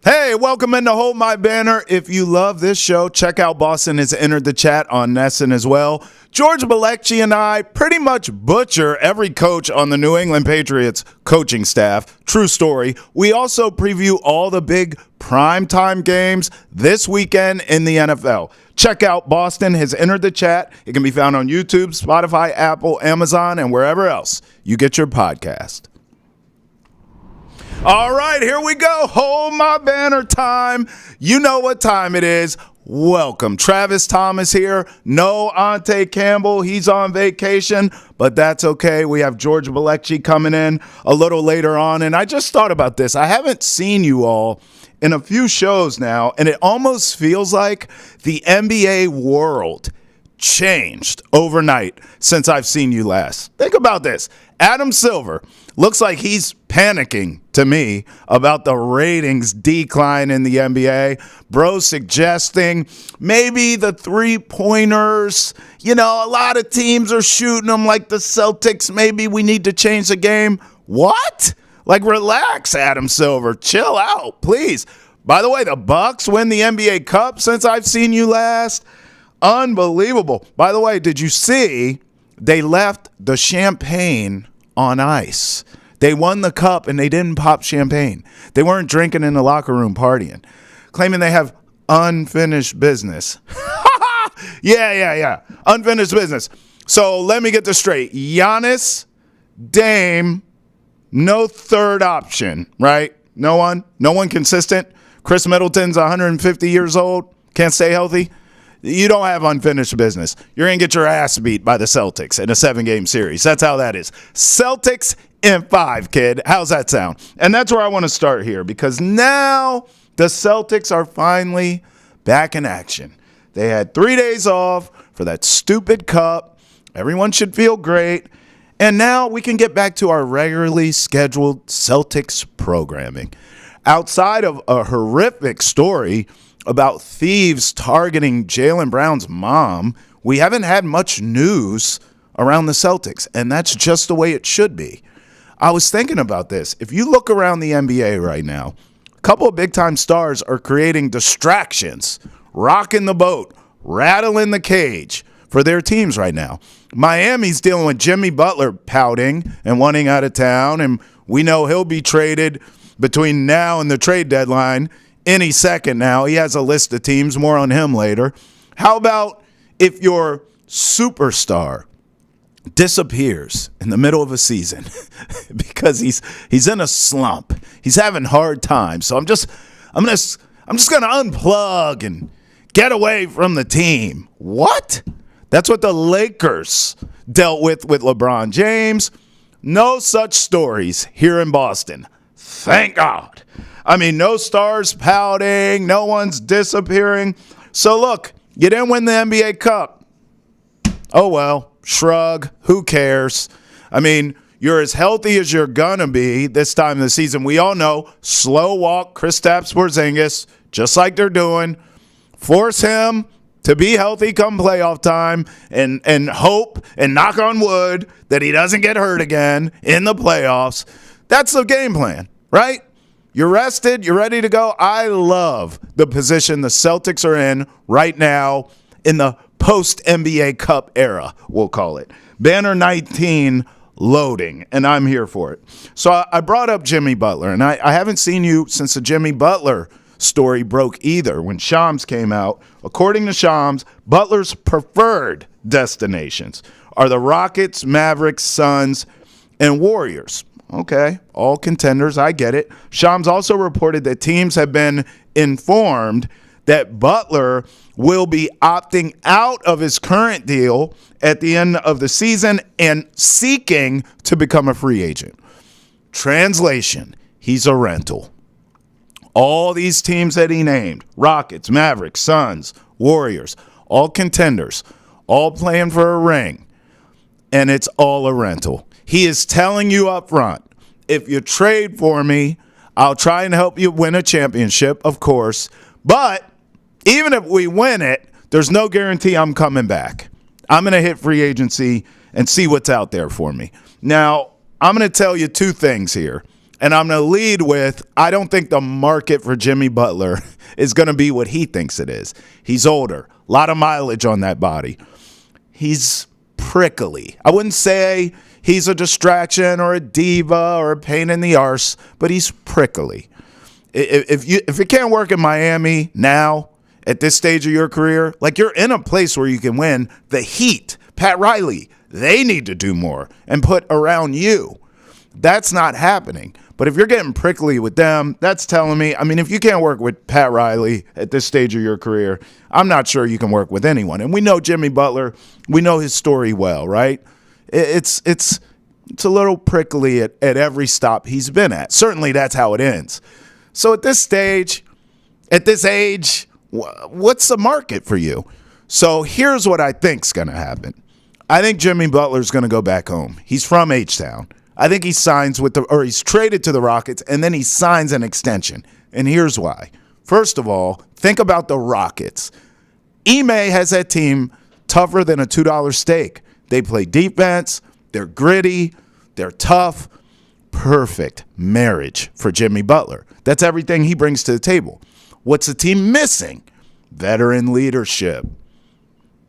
Hey, welcome into Hold My Banner. If you love this show, check out Boston has entered the chat on Nesson as well. George Balekji and I pretty much butcher every coach on the New England Patriots coaching staff. True story. We also preview all the big primetime games this weekend in the NFL. Check out Boston has entered the chat. It can be found on YouTube, Spotify, Apple, Amazon, and wherever else you get your podcast. All right, here we go. Hold my banner time. You know what time it is. Welcome. Travis Thomas here. No Ante Campbell. He's on vacation, but that's okay. We have George Balekji coming in a little later on, and I just thought about this. I haven't seen you all in a few shows now, and it almost feels like the NBA world changed overnight since I've seen you last. Think about this. Adam Silver looks like he's panicking to me about the ratings decline in the NBA. Bro suggesting maybe the three-pointers, a lot of teams are shooting them like the Celtics. Maybe we need to change the game. What? Like, relax, Adam Silver. Chill out, please. By the way, the Bucks win the NBA Cup since I've seen you last. Unbelievable. By the way, did you see they left the champagne on ice? They won the cup and they didn't pop champagne. They weren't drinking in the locker room partying, claiming they have unfinished business. Yeah. Unfinished business. So let me get this straight. Giannis, Dame, no third option, right? No one consistent. Chris Middleton's 150 years old, can't stay healthy. You don't have unfinished business. You're going to get your ass beat by the Celtics in a 7-game series. That's how that is. Celtics in 5, kid. How's that sound? And that's where I want to start here, because now the Celtics are finally back in action. They had 3 days off for that stupid cup. Everyone should feel great. And now we can get back to our regularly scheduled Celtics programming. Outside of a horrific story about thieves targeting Jaylen Brown's mom, we haven't had much news around the Celtics, and that's just the way it should be. I was thinking about this. If you look around the NBA right now, a couple of big-time stars are creating distractions, rocking the boat, rattling the cage for their teams right now. Miami's dealing with Jimmy Butler pouting and wanting out of town, and we know he'll be traded between now and the trade deadline any second now. He has a list of teams, more on him later. How about if your superstar disappears in the middle of a season because he's in a slump. He's having hard times. So I'm just going to unplug and get away from the team. What? That's what the Lakers dealt with LeBron James. No such stories here in Boston. Thank God. I mean, no stars pouting, no one's disappearing. So look, you didn't win the NBA Cup. Oh well, shrug, who cares? I mean, you're as healthy as you're gonna be this time of the season. We all know, slow walk Kristaps Porzingis, just like they're doing. Force him to be healthy come playoff time and hope and knock on wood that he doesn't get hurt again in the playoffs. That's the game plan, right? You're rested. You're ready to go. I love the position the Celtics are in right now in the post-NBA Cup era, we'll call it. Banner 19 loading, and I'm here for it. So I brought up Jimmy Butler, and I haven't seen you since the Jimmy Butler story broke either. When Shams came out, according to Shams, Butler's preferred destinations are the Rockets, Mavericks, Suns, and Warriors. Okay, all contenders, I get it. Shams also reported that teams have been informed that Butler will be opting out of his current deal at the end of the season and seeking to become a free agent. Translation, he's a rental. All these teams that he named, Rockets, Mavericks, Suns, Warriors, all contenders, all playing for a ring, and it's all a rental. He is telling you up front, if you trade for me, I'll try and help you win a championship, of course. But even if we win it, there's no guarantee I'm coming back. I'm going to hit free agency and see what's out there for me. Now, I'm going to tell you two things here. And I'm going to lead with, I don't think the market for Jimmy Butler is going to be what he thinks it is. He's older, a lot of mileage on that body. He's prickly. I wouldn't say he's a distraction or a diva or a pain in the arse, but he's prickly. If you can't work in Miami now, at this stage of your career, like you're in a place where you can win, the Heat, Pat Riley, they need to do more and put around you. That's not happening. But if you're getting prickly with them, that's telling me, I mean, if you can't work with Pat Riley at this stage of your career, I'm not sure you can work with anyone. And we know Jimmy Butler. We know his story well, right? It's a little prickly at every stop he's been at. Certainly that's how it ends. So at this stage, at this age, what's the market for you? So here's what I think's going to happen. I think Jimmy Butler's going to go back home. He's from H-Town. I think he signs he's traded to the Rockets, and then he signs an extension. And here's why. First of all, think about the Rockets. Ime has that team tougher than a $2 steak. They play defense. They're gritty. They're tough. Perfect marriage for Jimmy Butler. That's everything he brings to the table. What's the team missing? Veteran leadership.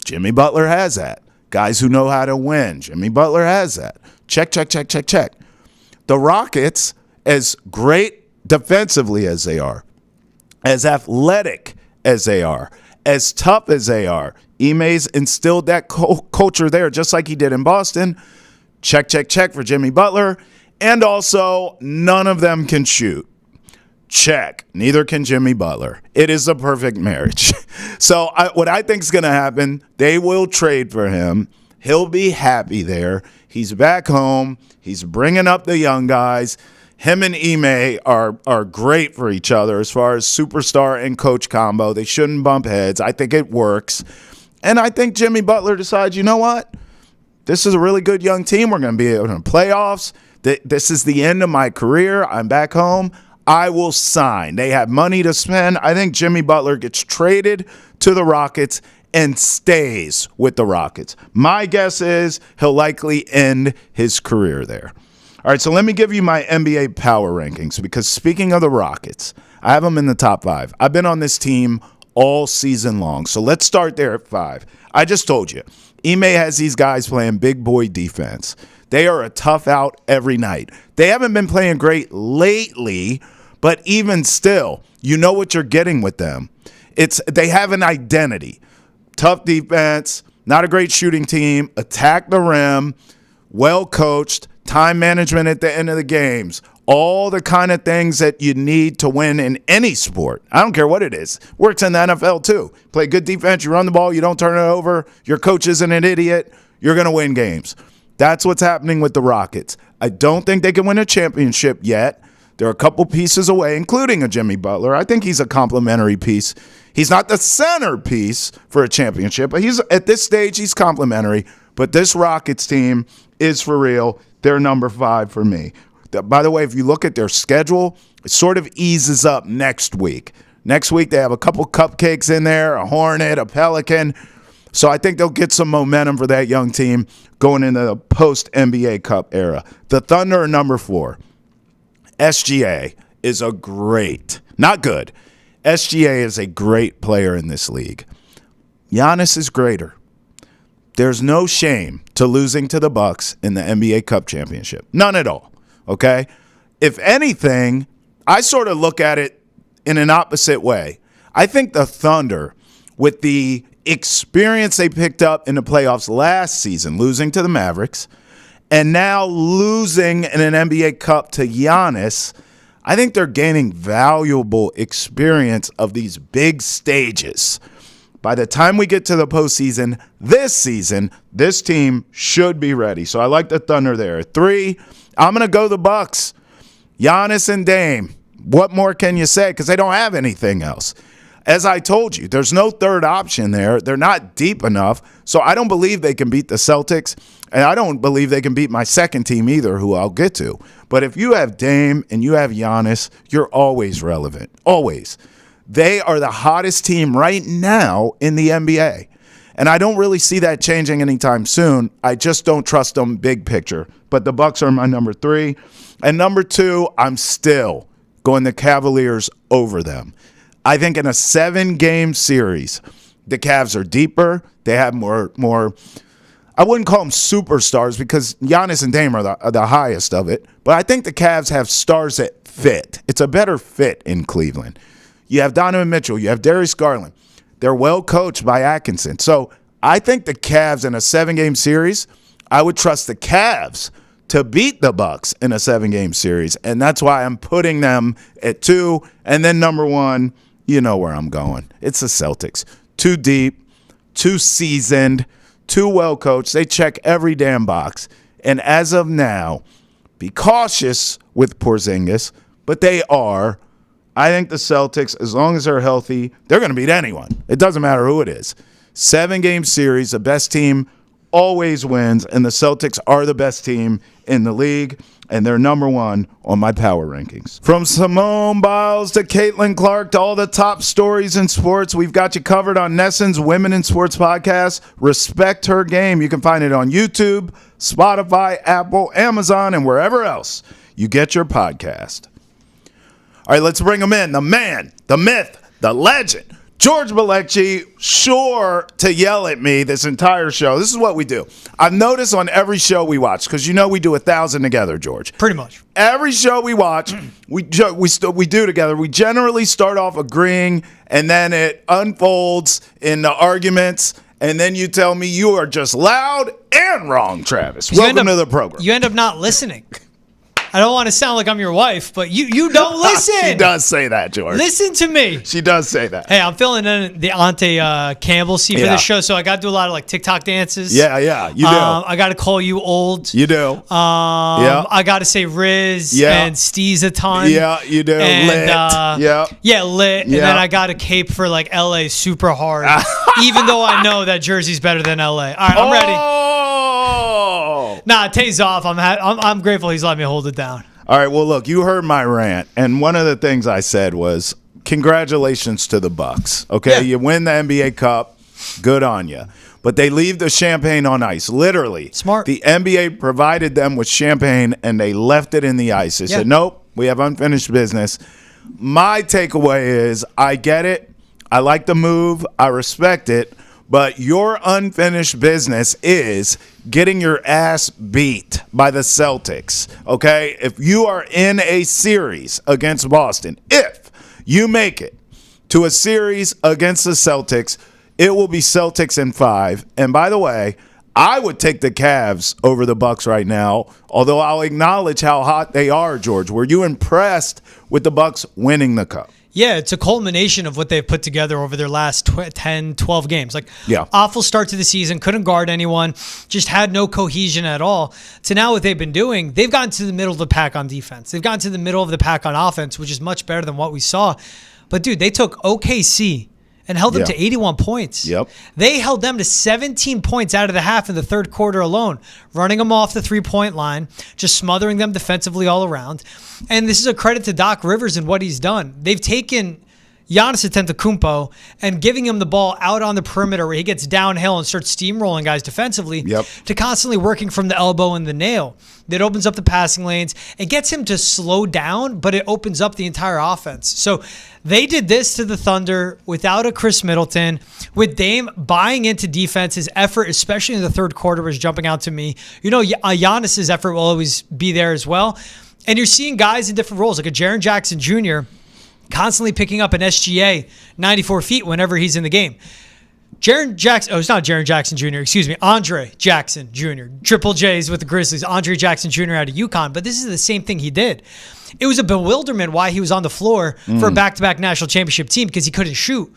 Jimmy Butler has that. Guys who know how to win. Jimmy Butler has that. Check. The Rockets, as great defensively as they are, as athletic as they are, as tough as they are, Ime's instilled that culture there just like he did in Boston. Check for Jimmy Butler. And also, none of them can shoot. Check. Neither can Jimmy Butler. It is a perfect marriage. So what I think is going to happen, they will trade for him. He'll be happy there. He's back home. He's bringing up the young guys. Him and Ime are great for each other as far as superstar and coach combo. They shouldn't bump heads. I think it works. And I think Jimmy Butler decides, you know what? This is a really good young team. We're going to be in the playoffs. This is the end of my career. I'm back home. I will sign. They have money to spend. I think Jimmy Butler gets traded to the Rockets and stays with the Rockets. My guess is he'll likely end his career there. All right, so let me give you my NBA power rankings because speaking of the Rockets, I have them in the top 5. I've been on this team all season long, so let's start there at 5. I just told you, Ime has these guys playing big boy defense. They are a tough out every night. They haven't been playing great lately, but even still, you know what you're getting with them. They have an identity. Tough defense, not a great shooting team, attack the rim, well coached, time management at the end of the games, all the kind of things that you need to win in any sport. I don't care what it is. Works in the NFL too. Play good defense, you run the ball, you don't turn it over, your coach isn't an idiot, you're going to win games. That's what's happening with the Rockets. I don't think they can win a championship yet. They're a couple pieces away, including a Jimmy Butler. I think he's a complimentary piece. He's not the centerpiece for a championship, but at this stage, he's complimentary. But this Rockets team is for real. They're number 5 for me. By the way, if you look at their schedule, it sort of eases up next week. Next week, they have a couple cupcakes in there, a Hornet, a Pelican. So I think they'll get some momentum for that young team going into the post-NBA Cup era. The Thunder are number 4. SGA is a great, not good. SGA is a great player in this league. Giannis is greater. There's no shame to losing to the Bucks in the NBA Cup championship. None at all, okay? If anything, I sort of look at it in an opposite way. I think the Thunder, with the experience they picked up in the playoffs last season, losing to the Mavericks, and now losing in an NBA Cup to Giannis, I think they're gaining valuable experience of these big stages. By the time we get to the postseason this season, this team should be ready. So I like the Thunder there. 3, I'm going to go the Bucks. Giannis and Dame. What more can you say? Because they don't have anything else. As I told you, there's no third option there. They're not deep enough. So I don't believe they can beat the Celtics. And I don't believe they can beat my second team either, who I'll get to. But if you have Dame and you have Giannis, you're always relevant. Always. They are the hottest team right now in the NBA. And I don't really see that changing anytime soon. I just don't trust them big picture. But the Bucks are my number 3. And number 2, I'm still going the Cavaliers over them. I think in a 7-game series, the Cavs are deeper. They have more. I wouldn't call them superstars because Giannis and Dame are the highest of it. But I think the Cavs have stars that fit. It's a better fit in Cleveland. You have Donovan Mitchell. You have Darius Garland. They're well coached by Atkinson. So I think the Cavs in a 7-game series, I would trust the Cavs to beat the Bucks in a 7-game series. And that's why I'm putting them at 2. And then number 1, you know where I'm going. It's the Celtics. Too deep, too seasoned, too well coached. They check every damn box. And as of now, be cautious with Porzingis, but they are. I think the Celtics, as long as they're healthy, they're going to beat anyone. It doesn't matter who it is. 7-game series, the best team always wins, and the Celtics are the best team in the league, and they're number 1 on my power rankings. From Simone Biles to Caitlin Clark to all the top stories in sports, we've got you covered on Nesson's Women in Sports podcast. Respect Her Game. You can find it on YouTube, Spotify, Apple, Amazon, and wherever else you get your podcast. All right, let's bring him in. The man, the myth, the legend, George Balekji, sure to yell at me this entire show. This is what we do. I've noticed on every show we watch, because you know we do 1,000 together, George. Pretty much. Every show we watch, we do together. We generally start off agreeing, and then it unfolds into arguments, and then you tell me you are just loud and wrong, Travis. Welcome to the program. You end up not listening. I don't want to sound like I'm your wife, but you don't listen. She does say that, George. Listen to me. She does say that. Hey, I'm filling in the Ante Campbell seat for this show, so I got to do a lot of like TikTok dances. Yeah, you do. I got to call you old. You do. I got to say Riz and Steez a ton. Yeah, you do. And, lit. Yeah, lit. And then I got to cape for like LA super hard, even though I know that Jersey's better than LA. All right, I'm ready. Nah, Tay's off. I'm grateful he's let me hold it down. All right, well, look, you heard my rant, and one of the things I said was congratulations to the Bucks. Okay, Yeah. You win the NBA Cup, good on you. But they leave the champagne on ice, literally. Smart. The NBA provided them with champagne, and they left it in the ice. They said, nope, we have unfinished business. My takeaway is I get it. I like the move. I respect it. But your unfinished business is getting your ass beat by the Celtics, okay? If you are in a series against Boston, if you make it to a series against the Celtics, it will be Celtics in 5. And by the way, I would take the Cavs over the Bucks right now, although I'll acknowledge how hot they are, George. Were you impressed with the Bucks winning the Cup? Yeah, it's a culmination of what they've put together over their last 10, 12 games. Awful start to the season, couldn't guard anyone, just had no cohesion at all. To now what they've been doing, they've gotten to the middle of the pack on defense. They've gotten to the middle of the pack on offense, which is much better than what we saw. But, dude, they took OKC and held them to 81 points. Yep. They held them to 17 points out of the half in the third quarter alone, running them off the three-point line, just smothering them defensively all around. And this is a credit to Doc Rivers and what he's done. They've taken Giannis Antetokounmpo and giving him the ball out on the perimeter where he gets downhill and starts steamrolling guys defensively to constantly working from the elbow and the nail. That opens up the passing lanes. It gets him to slow down, but it opens up the entire offense. So they did this to the Thunder without a Chris Middleton, with Dame buying into defense. His effort, especially in the third quarter, was jumping out to me. You know, Giannis's effort will always be there as well. And you're seeing guys in different roles, like a Jaren Jackson Jr., constantly picking up an SGA 94 feet whenever he's in the game. It's not Jaren Jackson Jr., excuse me, Andre Jackson Jr., Triple J's with the Grizzlies, Andre Jackson Jr. out of UConn, but this is the same thing he did. It was a bewilderment why he was on the floor for a back-to-back national championship team because he couldn't shoot.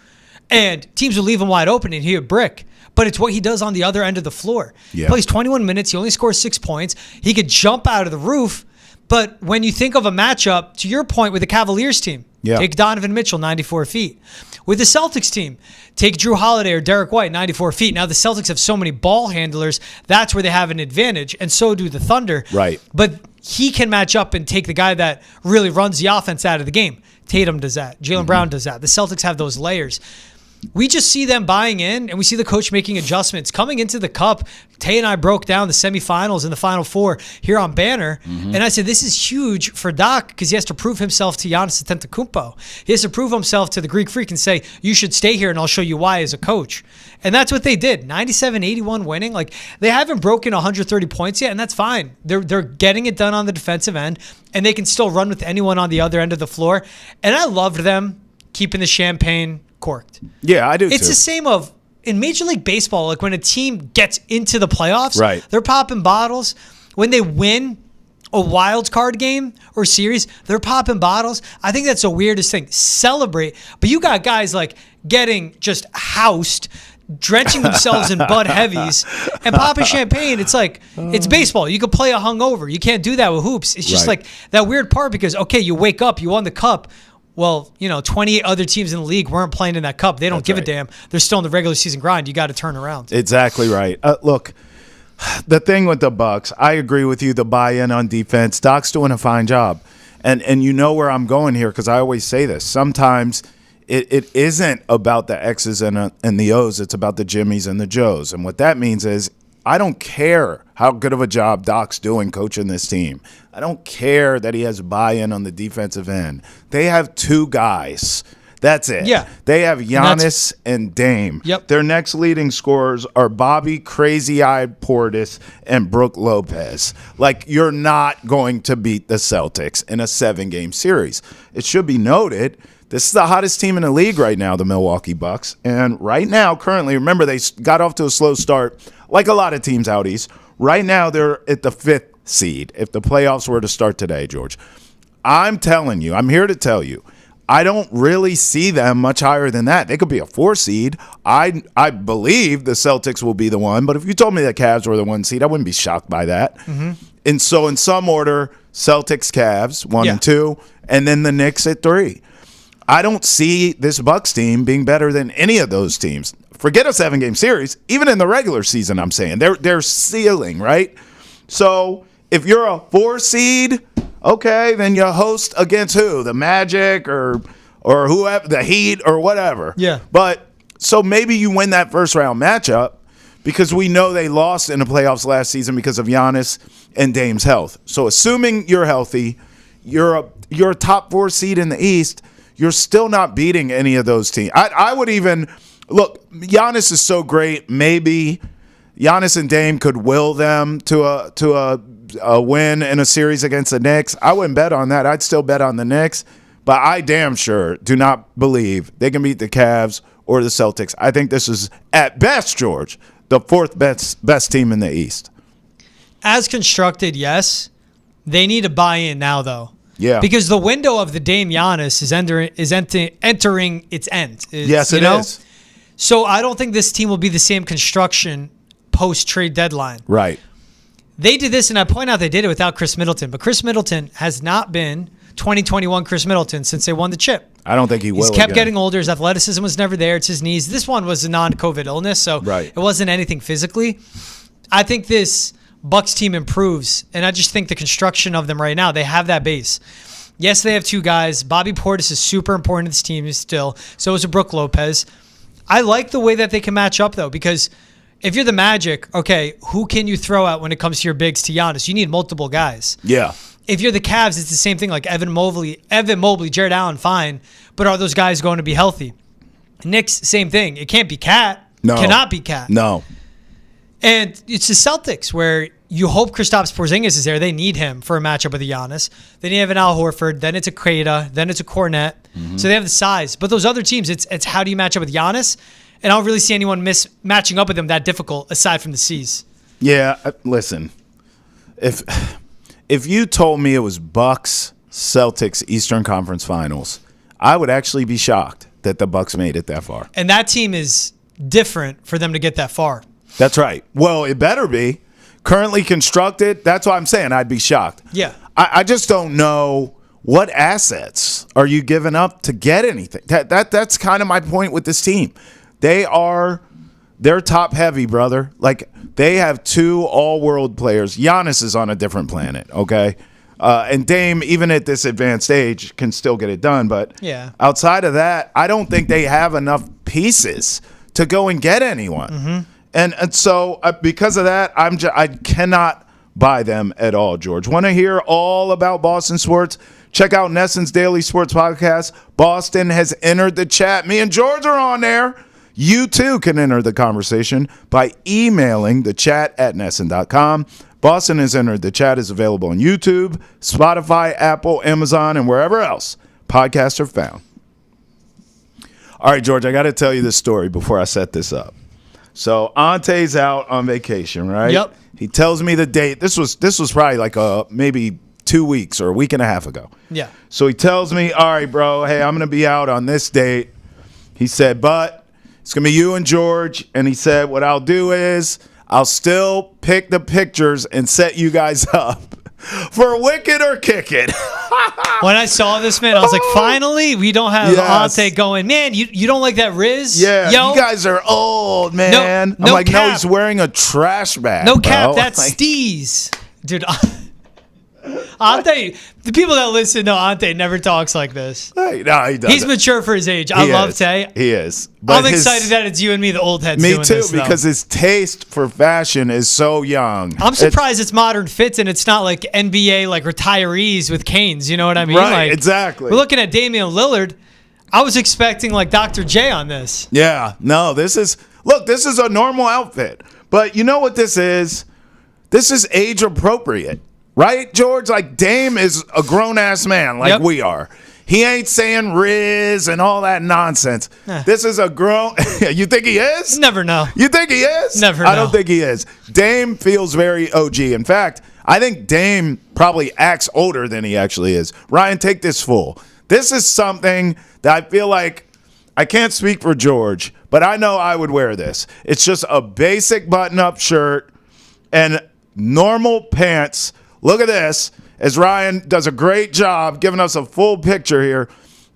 And teams would leave him wide open and he would brick. But it's what he does on the other end of the floor. Yeah. He plays 21 minutes, he only scores 6 points. He could jump out of the roof. But when you think of a matchup, to your point with the Cavaliers team, take Donovan Mitchell, 94 feet. With the Celtics team, take Drew Holiday or Derek White, 94 feet. Now the Celtics have so many ball handlers, that's where they have an advantage, and so do the Thunder. Right. But he can match up and take the guy that really runs the offense out of the game. Tatum does that. Jaylen Brown does that. The Celtics have those layers. we just see them buying in, and we see the coach making adjustments. Coming into the Cup, Tay and I broke down the semifinals and the Final Four here on Banner, and I said this is huge for Doc because he has to prove himself to Giannis Antetokounmpo. He has to prove himself to the Greek Freak and say, you should stay here, and I'll show you why as a coach. And that's what they did. 97-81 winning. Like, they haven't broken 130 points yet, and that's fine. They're getting it done on the defensive end, and they can still run with anyone on the other end of the floor. And I loved them keeping the champagne corked. Yeah, I do too. It's the same of in Major League Baseball, like when a team gets into the playoffs, right, they're popping bottles. When they win a wild card game or series, they're popping bottles. I think that's the weirdest thing. Celebrate. But you got guys like getting just housed, drenching themselves in Bud Heavies and popping champagne. It's like, it's baseball. You could play a hungover. You can't do that with hoops. It's just like that weird part because, okay, you wake up, you won the Cup. Well, 28 other teams in the league weren't playing in that Cup. They don't give a damn. They're still in the regular season grind. You got to turn around. Exactly right. Look, the thing with the Bucks, I agree with you, the buy-in on defense. Doc's doing a fine job. And you know where I'm going here because I always say this. Sometimes it isn't about the X's and the O's. It's about the Jimmies and the Joes. And what that means is I don't care how good of a job Doc's doing coaching this team. I don't care that he has buy-in on the defensive end. They have two guys. That's it. Yeah. They have Giannis and Dame. Yep. Their next leading scorers are Bobby Crazy-Eyed Portis and Brook Lopez. Like, you're not going to beat the Celtics in a 7-game series. It should be noted, this is the hottest team in the league right now, the Milwaukee Bucks. And right now, currently, remember, they got off to a slow start, like a lot of teams out east. Right now, they're at the 5th seed if the playoffs were to start today, George. I'm telling you, I'm here to tell you, I don't really see them much higher than that. They could be a 4 seed. I believe the Celtics will be the 1, but if you told me the Cavs were the 1 seed, I wouldn't be shocked by that. And so in some order, Celtics, Cavs, 1 and 2, and then the Knicks at 3. I don't see this Bucks team being better than any of those teams. Forget a 7-game series. Even in the regular season, I'm saying. They're ceiling, right? So if you're a 4 seed, okay, then you host against who? The Magic or whoever, the Heat or whatever. Yeah. But so maybe you win that first round matchup because we know they lost in the playoffs last season because of Giannis and Dame's health. So assuming you're healthy, you're a top 4 seed in the East, you're still not beating any of those teams. I would even look, Giannis is so great, maybe Giannis and Dame could will them to a win in a series against the Knicks. I wouldn't bet on that. I'd still bet on the Knicks, but I damn sure do not believe they can beat the Cavs or the Celtics. I think this is, at best, George, the 4th best team in the East. As constructed, yes. They need to buy in now, though. Yeah. Because the window of the Dame Giannis is entering its end. Yes, it is. So I don't think this team will be the same construction post-trade deadline. Right. They did this, and I point out they did it without Chris Middleton. But Chris Middleton has not been 2021 Chris Middleton since they won the chip. I don't think he will. He's kept getting older. His athleticism was never there. It's his knees. This one was a non-COVID illness, so it wasn't anything physically. I think this Bucks team improves, and I just think the construction of them right now, they have that base. Yes, they have 2 guys. Bobby Portis is super important to this team still. So is Brook Lopez. I like the way that they can match up, though, because if you're the Magic, okay, who can you throw out when it comes to your bigs to Giannis? You need multiple guys. Yeah. If you're the Cavs, it's the same thing, like Evan Mobley, Jared Allen, fine, but are those guys going to be healthy? Knicks, same thing. It can't be Cat. No. Cannot be Cat. No. And it's the Celtics where you hope Kristaps Porzingis is there. They need him for a matchup with Giannis. Then you have an Al Horford. Then it's a Queta. Then it's a Cornet. So they have the size. But those other teams, it's how do you match up with Giannis? And I don't really see anyone matching up with them that difficult aside from the C's. Yeah, listen. If you told me it was Bucks, Celtics, Eastern Conference Finals, I would actually be shocked that the Bucks made it that far. And that team is different for them to get that far. That's right. Well, it better be. Currently constructed, that's why I'm saying I'd be shocked. Yeah. I just don't know what assets are you giving up to get anything. That's kind of my point with this team. They're top heavy, brother. Like, they have 2 all-world players. Giannis is on a different planet, okay? And Dame, even at this advanced age, can still get it done. But outside of that, I don't think they have enough pieces to go and get anyone. And so because of that, I cannot buy them at all, George. Want to hear all about Boston sports? Check out Nesson's Daily Sports Podcast. Boston has entered the chat. Me and George are on there. You too can enter the conversation by emailing the chat at Nesson.com. Boston has entered the chat. Is available on YouTube, Spotify, Apple, Amazon, and wherever else podcasts are found. All right, George, I got to tell you this story before I set this up. So Ante's out on vacation, right? Yep. He tells me the date. This was probably like maybe 2 weeks or a week and a half ago. Yeah. So he tells me, all right, bro, hey, I'm going to be out on this date. He said, but it's going to be you and George. And he said, what I'll do is I'll still pick the pictures and set you guys up for Wicked or Kick It. When I saw this, man, I was like, finally, we don't have Ante going, man, you don't like that Riz? Yeah, yo, you guys are old, man. No I'm like, cap. no, he's wearing a trash bag, no bro. cap, that's like, Steez. Dude, Ante, the people that listen know Ante never talks like this. Hey, no, he doesn't. He's mature for his age. I love Tay. He is. I'm excited that it's you and me, the old heads, doing Me too, this, because his taste for fashion is so young. I'm surprised it's modern fits and it's not like NBA, like retirees with canes. You know what I mean? Right, like, exactly. We're looking at Damian Lillard. I was expecting like Dr. J on this. Yeah, no, this is a normal outfit. But you know what this is? This is age appropriate. Right, George? Like, Dame is a grown-ass man like we are. He ain't saying Riz and all that nonsense. This is a grown... You think he is? Never know. You think he is? Never know. I don't think he is. Dame feels very OG. In fact, I think Dame probably acts older than he actually is. Ryan, take this full. This is something that I feel like... I can't speak for George, but I know I would wear this. It's just a basic button-up shirt and normal pants... Look at this, as Ryan does a great job giving us a full picture here.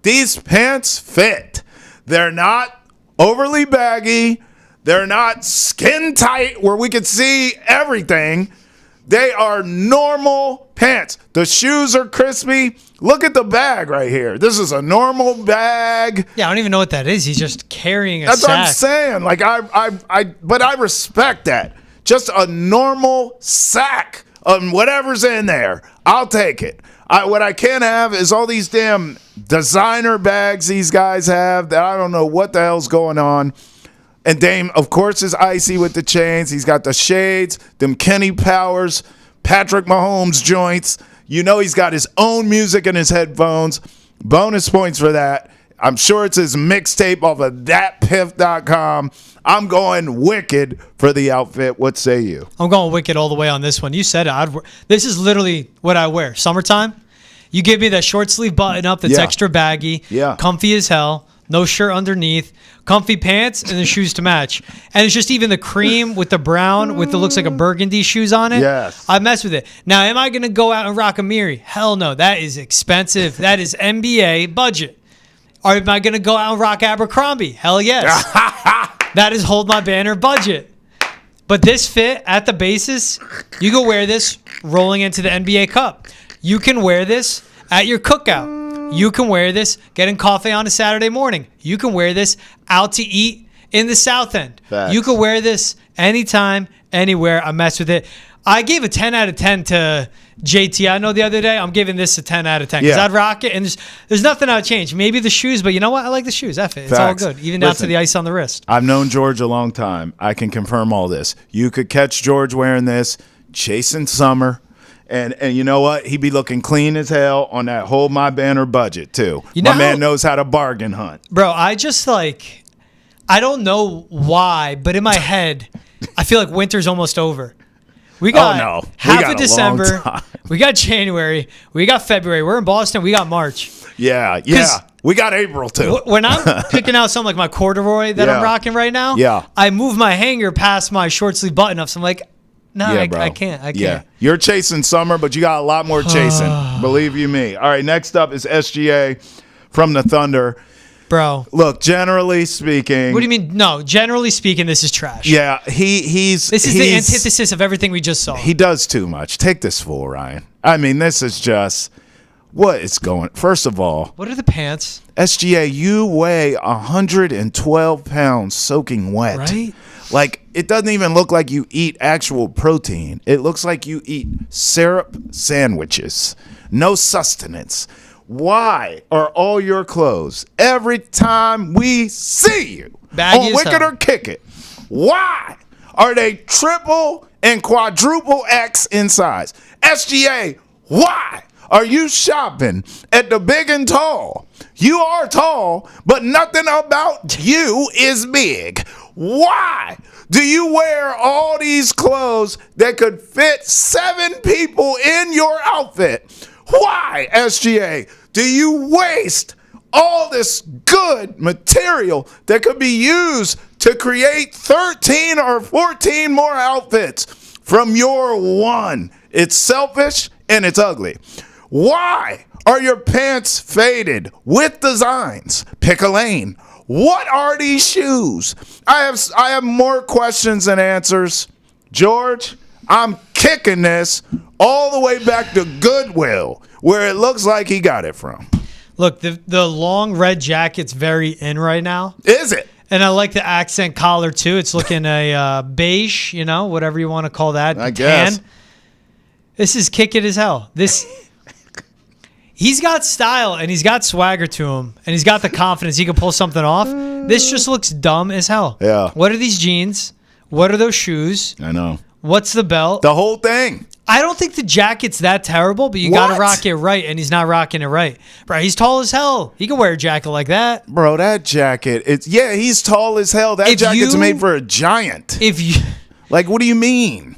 These pants fit. They're not overly baggy. They're not skin tight where we can see everything. They are normal pants. The shoes are crispy. Look at the bag right here. This is a normal bag. Yeah, I don't even know what that is. He's just carrying a That's sack. what I'm saying. Like but I respect that. Just a normal sack. Whatever's in there, I'll take it. What I can't have is all these damn designer bags these guys have that I don't know what the hell's going on. And Dame, of course, is icy with the chains. He's got the shades, them Kenny Powers, Patrick Mahomes joints. You know he's got his own music in his headphones. Bonus points for that. I'm sure it's his mixtape off of thatpiff.com. I'm going Wicked for the outfit. What say you? I'm going Wicked all the way on this one. You said it. This is literally what I wear. Summertime, you give me that short sleeve button up that's extra baggy, comfy as hell, no shirt underneath, comfy pants, and the shoes to match. And it's just even the cream with the brown with the looks like a burgundy shoes on it. Yes. I mess with it. Now, am I going to go out and rock a Miri? Hell no. That is expensive. That is NBA budget. Or am I going to go out and rock Abercrombie? Hell yes. That is hold my banner budget. But this fit at the basis, you can wear this rolling into the NBA Cup. You can wear this at your cookout. You can wear this getting coffee on a Saturday morning. You can wear this out to eat in the South End. Facts. You can wear this anytime, anywhere. I mess with it. I gave a 10 out of 10 to JT. I know the other day I'm giving this a 10 out of 10 because I'd rock it, and there's nothing I would change. Maybe the shoes, but you know what? I like the shoes. F it. It's all good, even down to the ice on the wrist. I've known George a long time. I can confirm all this. You could catch George wearing this, chasing summer, and you know what? He'd be looking clean as hell on that Hold My Banner budget too. My man knows how to bargain hunt. Bro, I just like, I don't know why, but in my head, I feel like winter's almost over. We got half of December. We got January. We got February. We're in Boston. We got March. Yeah. We got April too. When I'm picking out something like my corduroy that I'm rocking right now, I move my hanger past my short sleeve button ups. I'm like, no, I can't. Yeah. You're chasing summer, but you got a lot more chasing. Believe you me. All right, next up is SGA from the Thunder. Bro. Look, generally speaking. What do you mean? No, generally speaking, this is trash. Yeah, he's the antithesis of everything we just saw. He does too much. Take this fool, Ryan. I mean, this is just What is going? First of all, What are the pants? SGA, you weigh 112 pounds soaking wet. Right? Like, it doesn't even look like you eat actual protein. It looks like you eat syrup sandwiches. No sustenance. Why are all your clothes, every time we see you Baggy on as Wicked hell. or Kick It, why are they triple and quadruple X in size? SGA, why are you shopping at the big and tall? You are tall, but nothing about you is big. Why do you wear all these clothes that could fit 7 people in your outfit? Why, SGA, do you waste all this good material that could be used to create 13 or 14 more outfits from your one? It's selfish and it's ugly. Why are your pants faded with designs? Pick a lane. What are these shoes? I have more questions than answers. George, I'm kicking this all the way back to Goodwill, where it looks like he got it from. Look, the long red jacket's very in right now. Is it? And I like the accent collar, too. It's looking a beige, whatever you want to call that. I guess. This is kick it as hell. He's got style, and he's got swagger to him, and he's got the confidence. He can pull something off. This just looks dumb as hell. Yeah. What are these jeans? What are those shoes? I know. What's the belt? The whole thing. I don't think the jacket's that terrible, but you got to rock it right, and he's not rocking it right. Bro, he's tall as hell. He can wear a jacket like that. Bro, that jacket, he's tall as hell. That jacket's made for a giant. Like, what do you mean?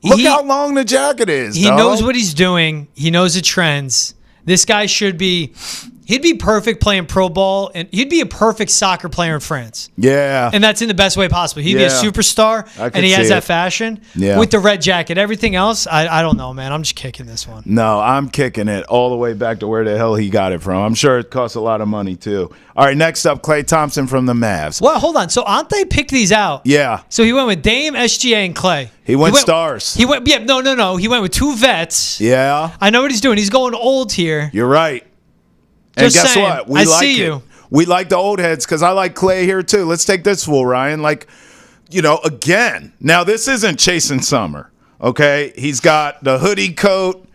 Look how long the jacket is, He knows what he's doing. He knows the trends. This guy he'd be perfect playing pro ball, and he'd be a perfect soccer player in France. Yeah. And that's in the best way possible. He'd be a superstar, and he has that fashion with the red jacket. Everything else, I don't know, man. I'm just kicking this one. No, I'm kicking it all the way back to where the hell he got it from. I'm sure it costs a lot of money, too. All right, next up, Klay Thompson from the Mavs. Well, hold on. So Ante picked these out. Yeah. So he went with Dame, SGA, and Klay. He went stars. No. He went with 2 vets. Yeah. I know what he's doing. He's going old here. You're right. And Just guess saying, what? I see you. We like the old heads because I like Klay here too. Let's take this fool, Ryan. Like, again, now this isn't chasing summer, okay? He's got the hoodie coat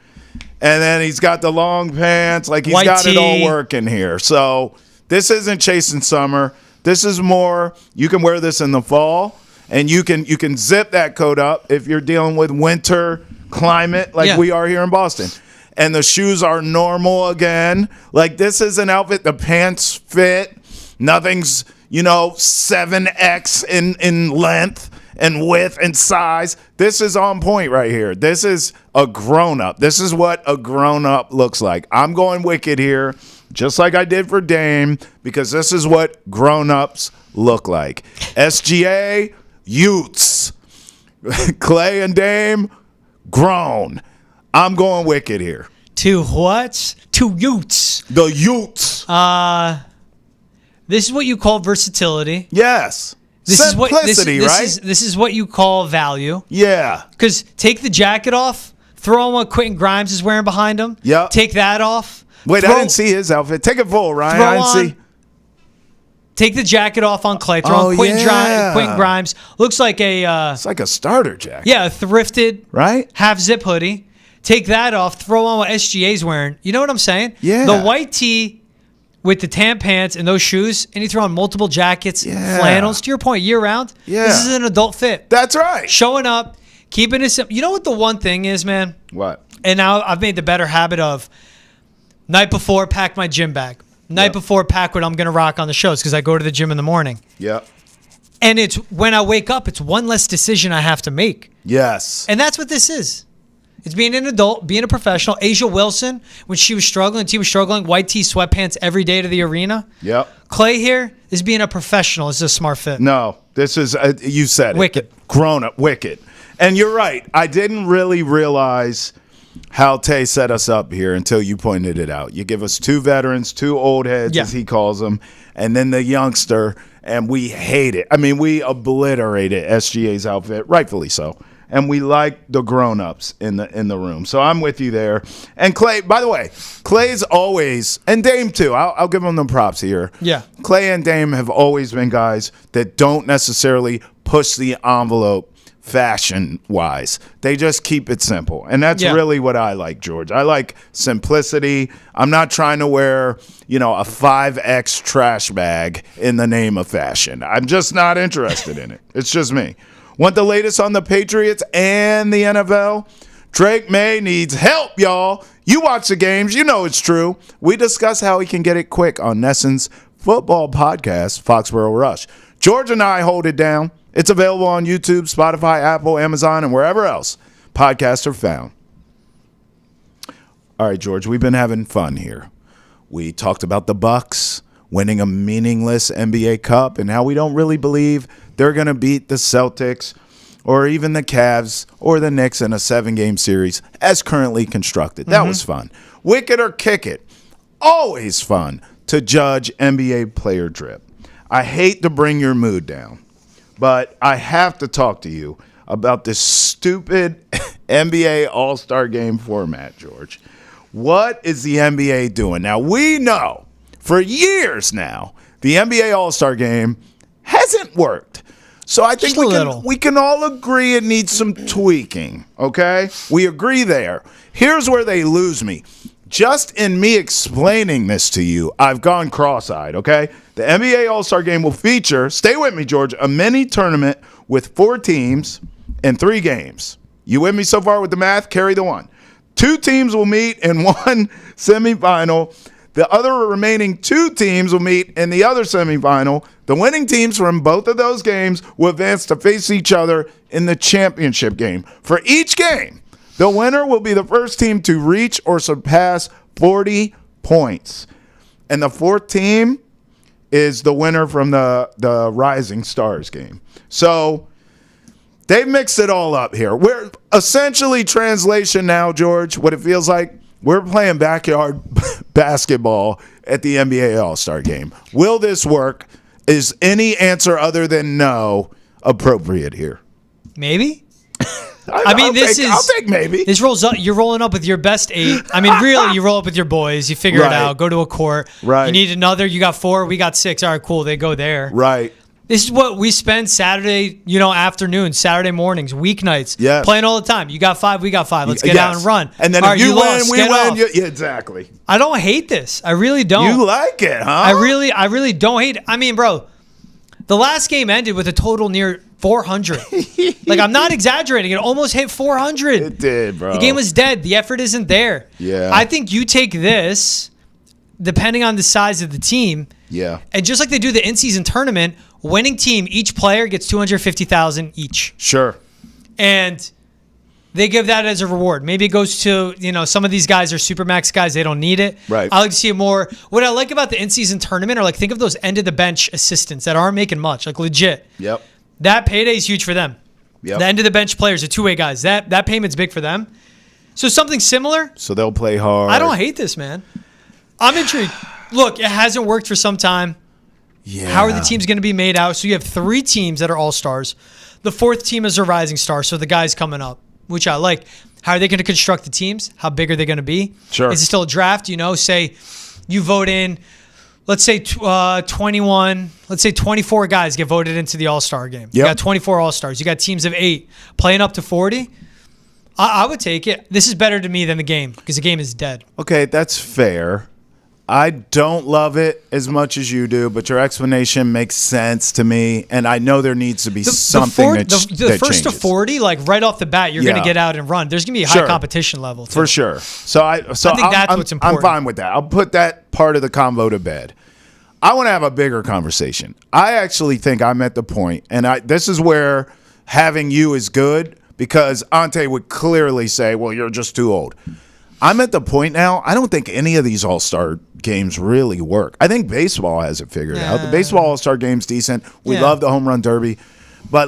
and then he's got the long pants. Like, he's got it all working here. So this isn't chasing summer. This is more, you can wear this in the fall and you can zip that coat up if you're dealing with winter climate like we are here in Boston. And the shoes are normal again. Like, this is an outfit. The pants fit. Nothing's, 7X in length and width and size. This is on point right here. This is a grown-up. This is what a grown-up looks like. I'm going wicked here, just like I did for Dame, because this is what grown-ups look like. SGA, Utes. Klay and Dame, grown. I'm going wicked here. 2 what? 2 Utes. The Utes. This is what you call versatility. Yes. Simplicity, right? This is what you call value. Yeah. Because take the jacket off, throw on what Quentin Grimes is wearing behind him. Yep. Take that off. Wait, I didn't see his outfit. Take it full, Ryan. I didn't see. Take the jacket off on Klay. Throw on Quentin Grimes. Looks like it's like a starter jacket. Yeah, a thrifted, right? Half zip hoodie. Take that off. Throw on what SGA's wearing. You know what I'm saying? Yeah. The white tee with the tan pants and those shoes, and you throw on multiple jackets, flannels. To your point, year round. Yeah. This is an adult fit. That's right. Showing up, keeping it simple. You know what the one thing is, man? What? And now I've made the better habit of night before, pack my gym bag. Night before, pack what I'm going to rock on the shows because I go to the gym in the morning. Yep. And it's when I wake up, it's one less decision I have to make. Yes. And that's what this is. It's being an adult, being a professional. Asia Wilson, when she was struggling, team was struggling, white tee, sweatpants every day to the arena. Yep. Klay here is being a professional. It's a smart fit. No, this is, you said it. Wicked. Grown up, wicked. And you're right. I didn't really realize how Tay set us up here until you pointed it out. You give us 2 veterans, 2 old heads, as he calls them, and then the youngster, and we hate it. I mean, we obliterated SGA's outfit, rightfully so. and we like the grown-ups in the room. So I'm with you there. And Klay, by the way, Klay's always, and Dame too, I'll give him the props here. Yeah. Klay and Dame have always been guys that don't necessarily push the envelope fashion-wise. They just keep it simple. And that's really what I like, George. I like simplicity. I'm not trying to wear, a 5X trash bag in the name of fashion. I'm just not interested in it. It's just me. Want the latest on the Patriots and the NFL? Drake May needs help, y'all. You watch the games. You know it's true. We discuss how he can get it quick on Nesson's football podcast, Foxborough Rush. George and I hold it down. It's available on YouTube, Spotify, Apple, Amazon, and wherever else podcasts are found. All right, George, we've been having fun here. We talked about the Bucks winning a meaningless NBA Cup and how we don't really believe they're going to beat the Celtics or even the Cavs or the Knicks in a 7-game series as currently constructed. That was fun. Wick it or kick it. Always fun to judge NBA player drip. I hate to bring your mood down, but I have to talk to you about this stupid NBA All-Star Game format, George. What is the NBA doing? Now, we know for years now the NBA All-Star Game hasn't worked. So I think we can all agree it needs some tweaking, okay? We agree there. Here's where they lose me. Just in me explaining this to you, I've gone cross-eyed, okay? The NBA All-Star Game will feature, stay with me, George, a mini tournament with 4 teams and 3 games. You with me so far with the math? Carry the one. 2 teams will meet in one semifinal. The other remaining 2 teams will meet in the other semifinal. The winning teams from both of those games will advance to face each other in the championship game. For each game, the winner will be the first team to reach or surpass 40 points. And the 4th team is the winner from the Rising Stars game. So they mixed it all up here. We're essentially, translation now, George, what it feels like, we're playing backyard basketball at the NBA All-Star Game. Will this work? Is any answer other than no appropriate here? Maybe. I'll take maybe. This rolls up. You're rolling up with your best 8. I mean, really, you roll up with your boys. You figure it out. Go to a court. Right. You need another. You got 4. We got 6. All right, cool. They go there. Right. This is what we spend Saturday, afternoons, Saturday mornings, weeknights, playing all the time. You got 5, we got 5. Let's get out and run. And then if you win, we win. Yeah, exactly. I don't hate this. I really don't. You like it, huh? I really don't hate it. I mean, bro, the last game ended with a total near 400. Like, I'm not exaggerating. It almost hit 400. It did, bro. The game was dead. The effort isn't there. Yeah. I think you take this, depending on the size of the team. Yeah. And just like they do the in-season tournament, winning team, each player gets $250,000 each. Sure. And they give that as a reward. Maybe it goes to, some of these guys are supermax guys. They don't need it. Right. I like to see it more. What I like about the in-season tournament are, think of those end-of-the-bench assistants that aren't making much, legit. Yep. That payday is huge for them. Yep. The end-of-the-bench players, the two-way guys, that payment's big for them. So something similar. So they'll play hard. I don't hate this, man. I'm intrigued. Look, it hasn't worked for some time. Yeah. How are the teams going to be made out? So you have 3 teams that are all-stars. The 4th team is a rising star, so the guys coming up, which I like. How are they going to construct the teams? How big are they going to be? Sure. Is it still a draft? Say you vote in, let's say 21, let's say 24 guys get voted into the all-star game. Yep. You got 24 all-stars. You got teams of 8 playing up to 40. I would take it. This is better to me than the game because the game is dead. Okay, that's fair. I don't love it as much as you do, but your explanation makes sense to me, and I know there needs to be something that changes. The first to 40, right off the bat, you're going to get out and run. There's going to be a high competition level, too. For sure. So I think that's what's important. I'm fine with that. I'll put that part of the convo to bed. I want to have a bigger conversation. I actually think I'm at the point, and this is where having you is good, because Ante would clearly say, well, you're just too old. I'm at the point now, I don't think any of these all-star games really work. I think baseball has it figured out. The baseball all-star game's decent. We love the home run derby. But,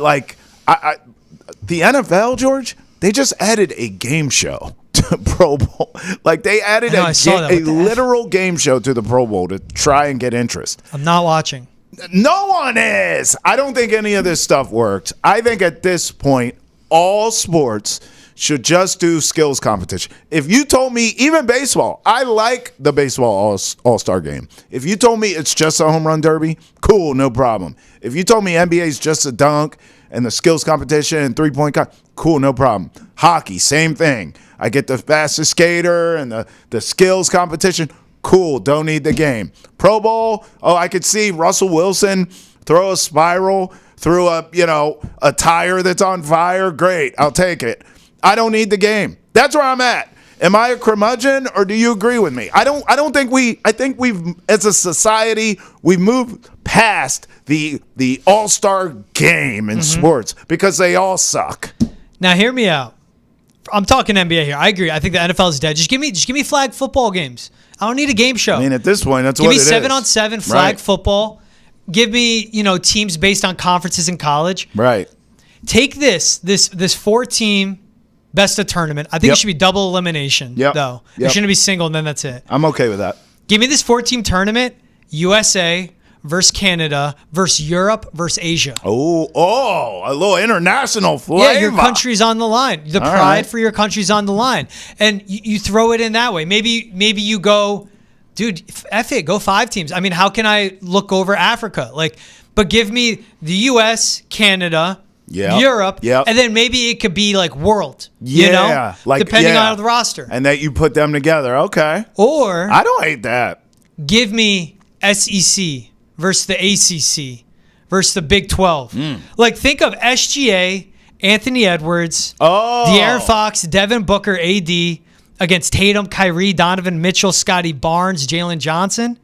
the NFL, George, they just added a game show to Pro Bowl. They added a literal game show to the Pro Bowl to try and get interest. I'm not watching. No one is. I don't think any of this stuff worked. I think at this point, all sports should just do skills competition. If you told me, even baseball, I like the baseball all-star game. If you told me it's just a home run derby, cool, no problem. If you told me NBA is just a dunk and the skills competition and three-point cool, no problem. Hockey, same thing. I get the fastest skater and the skills competition, cool, don't need the game. Pro Bowl, I could see Russell Wilson throw a spiral through a tire that's on fire, great, I'll take it. I don't need the game. That's where I'm at. Am I a curmudgeon, or do you agree with me? I think we've, as a society, we've moved past the all-star game in sports because they all suck. Now hear me out. I'm talking NBA here. I agree. I think the NFL is dead. Just give me flag football games. I don't need a game show. I mean, at this point, that's give what it is. Give me 7-on-7 flag football. Give me, teams based on conferences in college. Right. Take this 4-team best of tournament. I think it should be double elimination, though. It shouldn't be single, and then that's it. I'm okay with that. Give me this 4-team tournament, USA versus Canada versus Europe versus Asia. Oh, a little international flavor. Yeah, your country's on the line. The pride for your country's on the line. And you throw it in that way. Maybe you go, dude, F it, go 5 teams. I mean, how can I look over Africa? But give me the US, Canada, Europe, and then maybe it could be like world, depending on the roster. And that you put them together, okay. Or I don't hate that. Give me SEC versus the ACC versus the Big 12. Think of SGA, Anthony Edwards, De'Aaron Fox, Devin Booker, AD against Tatum, Kyrie, Donovan Mitchell, Scotty Barnes, Jalen Johnson.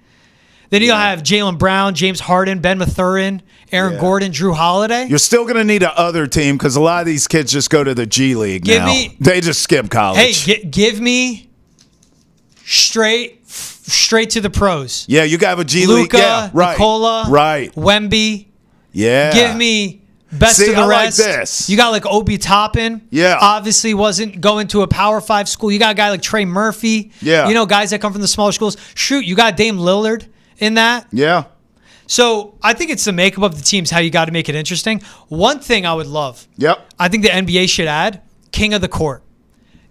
Then you'll have Jaylen Brown, James Harden, Ben Mathurin, Aaron Gordon, Drew Holiday. You're still going to need a other team because a lot of these kids just go to the G League now. They just skip college. Hey, give me straight to the pros. Yeah, you got a G League. Luka, Nikola, Wemby. Yeah. Give me best of the rest. Like this. You got Obi Toppin. Yeah. Obviously wasn't going to a Power 5 school. You got a guy like Trey Murphy. Yeah. Guys that come from the smaller schools. Shoot, you got Dame Lillard in that. Yeah. So I think it's the makeup of the teams, how you got to make it interesting. One thing I would love. Yep. I think the NBA should add king of the court.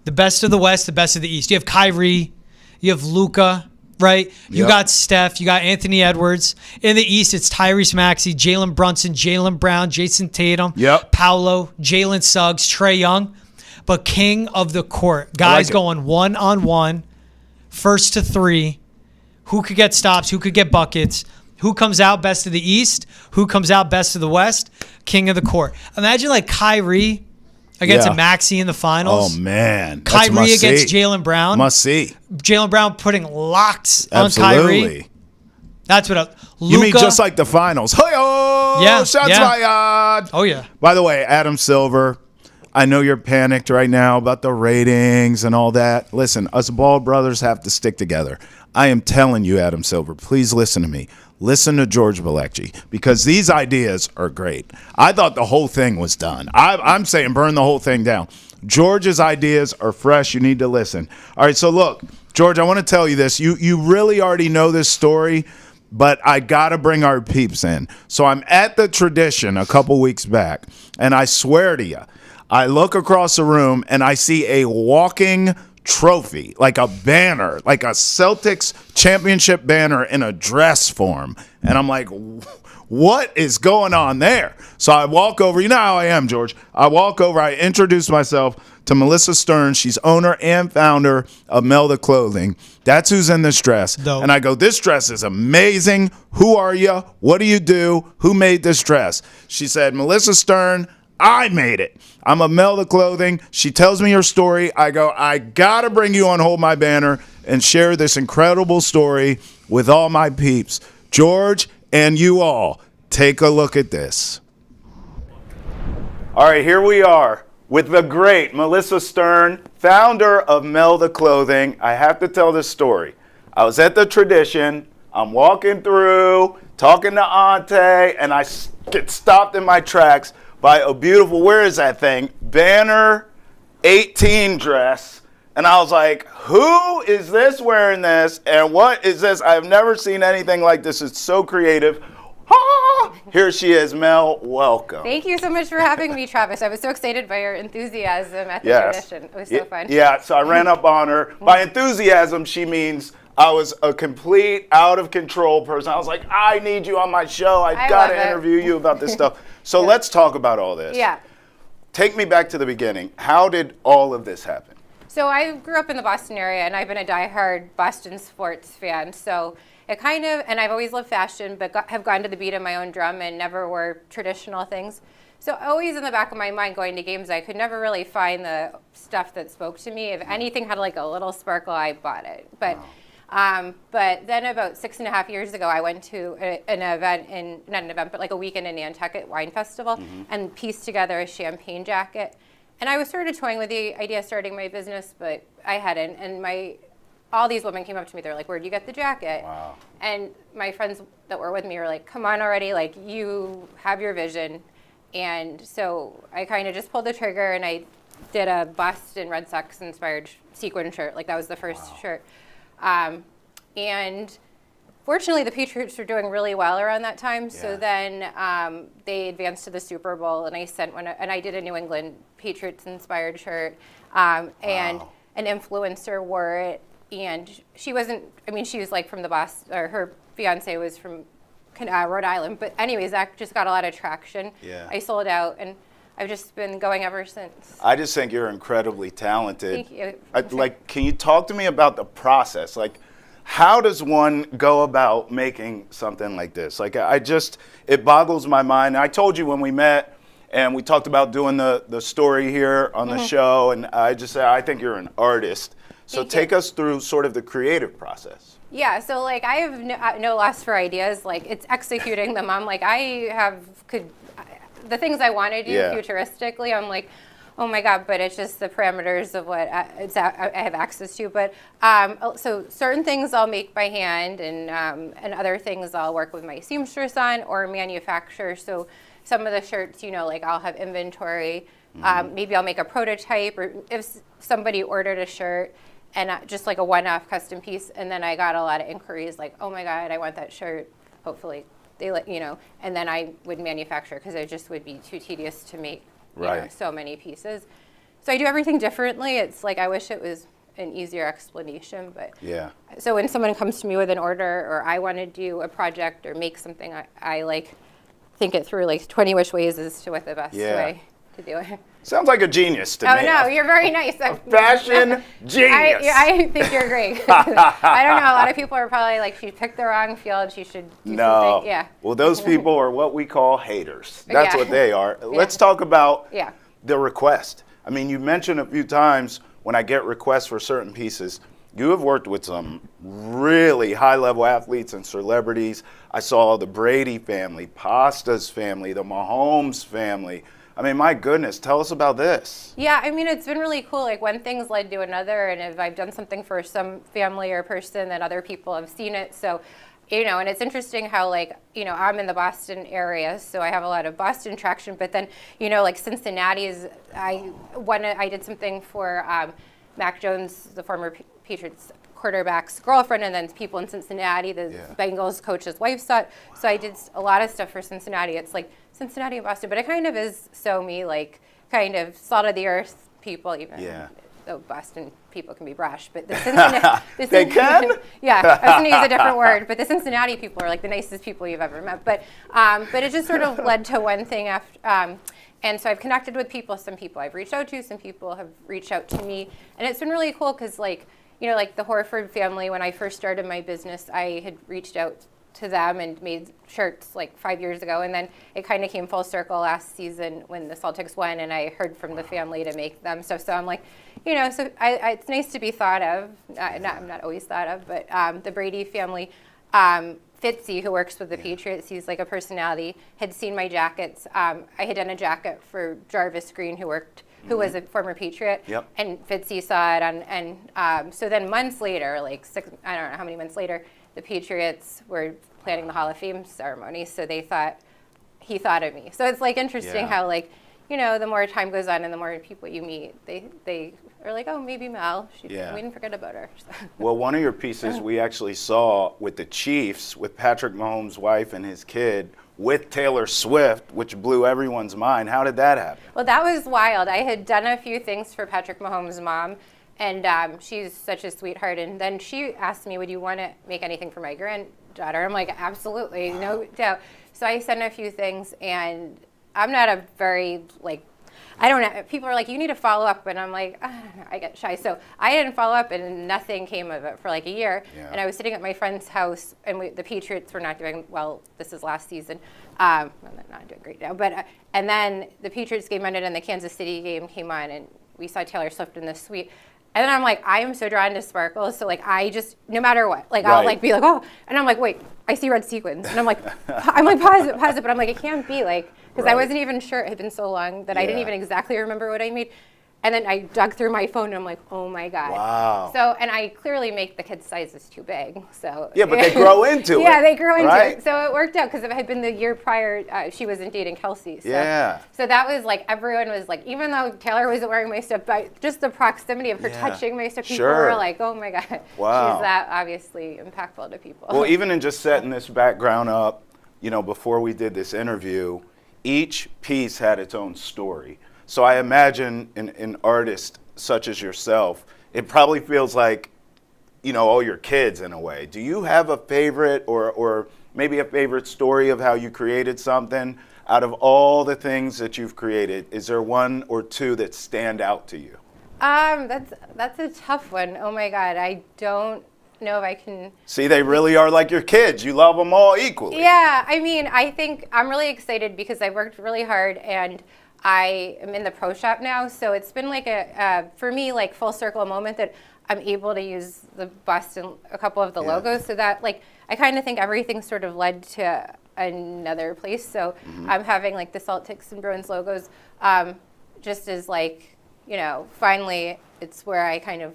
The best of the West, the best of the East. You have Kyrie. You have Luka. Right? You got Steph. You got Anthony Edwards. In the East, it's Tyrese Maxey, Jalen Brunson, Jaylen Brown, Jason Tatum, Paolo, Jalen Suggs, Trae Young. But king of the court. Guys going one-on-one, first to 3. Who could get stops? Who could get buckets? Who comes out best of the East? Who comes out best of the West? King of the court. Imagine Kyrie against a Maxey in the finals. Oh, man. Kyrie against Jaylen Brown. Must see. Jaylen Brown putting locks on Kyrie. That's what Luka. You mean just like the finals? Hey-oh! Yeah. Shots fired! Oh, yeah. By the way, Adam Silver, I know you're panicked right now about the ratings and all that. Listen, us Ball brothers have to stick together. I am telling you, Adam Silver, please listen to me. Listen to George Balekji, because these ideas are great. I thought the whole thing was done. I'm saying burn the whole thing down. George's ideas are fresh. You need to listen. All right, so look, George, I want to tell you this. You really already know this story, but I got to bring our peeps in. So I'm at the Tradition a couple weeks back, and I swear to you, I look across the room, and I see a walking trophy, like a banner, like a Celtics championship banner in a dress form. And I'm like, what is going on there? So I walk over. You know how I am, George. I walk over. I introduce myself to Melissa Stern. She's owner and founder of Melda Clothing. That's who's in this dress. Dope. And I go, this dress is amazing. Who are you? What do you do? Who made this dress? She said, Melissa Stern, I made it. I'm a Melda Clothing. She tells me her story. I go, I got to bring you on Hold My Banner and share this incredible story with all my peeps. George and you all, take a look at this. All right, here we are with the great Melissa Stern, founder of Melda Clothing. I have to tell this story. I was at the Tradition. I'm walking through, talking to Ante, and I get stopped in my tracks by a beautiful, where is that thing? Banner 18 dress. And I was like, who is this wearing this? And what is this? I've never seen anything like this. It's so creative. Here she is, Mel. Welcome. Thank you so much for having me, Travis. I was so excited by your enthusiasm at the tradition. It was so fun. Yeah, so I ran up on her. By enthusiasm, she means I was a complete out of control person. I was like, I need you on my show. I got to interview you about this stuff. So let's talk about all this. Yeah. Take me back to the beginning. How did all of this happen? So I grew up in the Boston area, and I've been a diehard Boston sports fan. So it kind of, and I've always loved fashion, but have gone to the beat of my own drum and never wore traditional things. So always in the back of my mind going to games, I could never really find the stuff that spoke to me. If anything had like a little sparkle, I bought it. But but then about 6.5 years ago, I went to an event, not an event, but like a weekend in Nantucket Wine Festival, and pieced together a champagne jacket. And I was sort of toying with the idea of starting my business, but I hadn't. And all these women came up to me. They're like, "Where'd you get the jacket?" Wow. And my friends that were with me were like, "Come on already, like you have your vision." And so I kind of just pulled the trigger, and I did a Boston Red Sox inspired sequin shirt. Like that was the first shirt. And fortunately, the Patriots were doing really well around that time. Yeah. So then they advanced to the Super Bowl, and I sent one, and I did a New England Patriots inspired shirt. And an influencer wore it, and she wasn't. I mean, she was like from the Boston, or her fiance was from Rhode Island. But anyways, that just got a lot of traction. Yeah. I sold out, and I've just been going ever since. I just think you're incredibly talented. Thank you. Like, can you talk to me about the process? Like, how does one go about making something like this? Like, it boggles my mind. I told you when we met and we talked about doing the story here on the show, and I just said, I think you're an artist. So take us through sort of the creative process. Yeah, so like I have no loss for ideas. Like it's executing them. I'm like, the things I want to do futuristically, I'm like, oh my God, but it's just the parameters of what I have access to. But so certain things I'll make by hand, and other things I'll work with my seamstress on or manufacture. So some of the shirts, like I'll have inventory. Maybe I'll make a prototype, or if somebody ordered a shirt and just like a one-off custom piece, and then I got a lot of inquiries like, oh my God, I want that shirt. Hopefully they let and then I would manufacture because it just would be too tedious to make so many pieces. So I do everything differently. It's like I wish it was an easier explanation, but yeah. So when someone comes to me with an order, or I want to do a project or make something, I like think it through like 20 which ways as to what the best way to do it. Sounds like a genius to me. Oh no, you're very nice. A fashion genius. I think you're great. I don't know. A lot of people are probably like, she picked the wrong field. She should do something. Yeah. Well, those people are what we call haters. That's what they are. Let's talk about the request. I mean, you mentioned a few times when I get requests for certain pieces, you have worked with some really high-level athletes and celebrities. I saw the Brady family, Pasta's family, the Mahomes family. I mean, my goodness, tell us about this. Yeah, I mean, it's been really cool. Like, one thing's led to another, and if I've done something for some family or person, then other people have seen it. So, and it's interesting how, like, I'm in the Boston area, so I have a lot of Boston traction. But then, like Cincinnati's, I did something for Mac Jones, the former Patriots quarterback's girlfriend, and then people in Cincinnati, the Bengals coach's wife saw it. So I did a lot of stuff for Cincinnati. It's like Cincinnati and Boston, but it kind of is so me, like kind of salt of the earth people, even though Boston people can be brash, but the Cincinnati, they can? Yeah, I was going to use a different word, but the Cincinnati people are like the nicest people you've ever met. But it just sort of led to one thing after. And so I've connected with people. Some people I've reached out to, some people have reached out to me, and it's been really cool because, like, like the Horford family, when I first started my business, I had reached out to them and made shirts like 5 years ago, and then it kind of came full circle last season when the Celtics won, and I heard from the family to make them. So I'm like, so it's nice to be thought of. I'm not always thought of, but the Brady family, Fitzy, who works with the Patriots, he's like a personality, had seen my jackets. I had done a jacket for Jarvis Green, who was a former Patriot, and Fitzy saw it, and so then months later, like I don't know how many months later, the Patriots were planning the Hall of Fame ceremony, so he thought of me. So it's like interesting how, like, the more time goes on and the more people you meet, they are like, oh, maybe Mel. We didn't forget about her. So. Well, one of your pieces we actually saw with the Chiefs, with Patrick Mahomes' wife and his kid, with Taylor Swift, which blew everyone's mind. How did that happen? Well, that was wild. I had done a few things for Patrick Mahomes' mom, and she's such a sweetheart. And then she asked me, would you want to make anything for my granddaughter? I'm like, absolutely, no doubt. So I sent a few things, and I'm not a very, I don't know. People are like, you need to follow up. And I'm like, I don't know. I get shy. So I didn't follow up, and nothing came of it for a year. Yeah. And I was sitting at my friend's house, and the Patriots were not doing well. This is last season. Well, they're not doing great now. But and then the Patriots game ended, and the Kansas City game came on, and we saw Taylor Swift in the suite. And then I'm like, I am so drawn to sparkles. So I just, no matter what, I'll be like, oh. And I'm like, wait, I see red sequins. And I'm like positive. But I'm like, it can't be because I wasn't even sure. It had been so long that I didn't even exactly remember what I made. And then I dug through my phone, and I'm like, oh my God. Wow. So, and I clearly make the kids' sizes too big. So. Yeah, but they grow into it. Yeah, they grow into right? it. So it worked out because if it had been the year prior, she wasn't dating Kelsey. So, Yeah. So that was everyone was even though Taylor wasn't wearing my stuff, but just the proximity of her touching my stuff, people were like, oh my God. Wow. She's that obviously impactful to people. Well, even in just setting this background up, before we did this interview, each piece had its own story. So I imagine an artist such as yourself, it probably feels like, all your kids in a way. Do you have a favorite or maybe a favorite story of how you created something? Out of all the things that you've created, is there one or two that stand out to you? That's a tough one. Oh my God, I don't know if I can. See, they really are like your kids. You love them all equally. Yeah, I think I'm really excited because I've worked really hard, and I am in the pro shop now, so it's been for me, full circle moment that I'm able to use the bust and a couple of the logos, so that I kind of think everything sort of led to another place. So I'm having the Celtics and Bruins logos, just as finally it's where I kind of,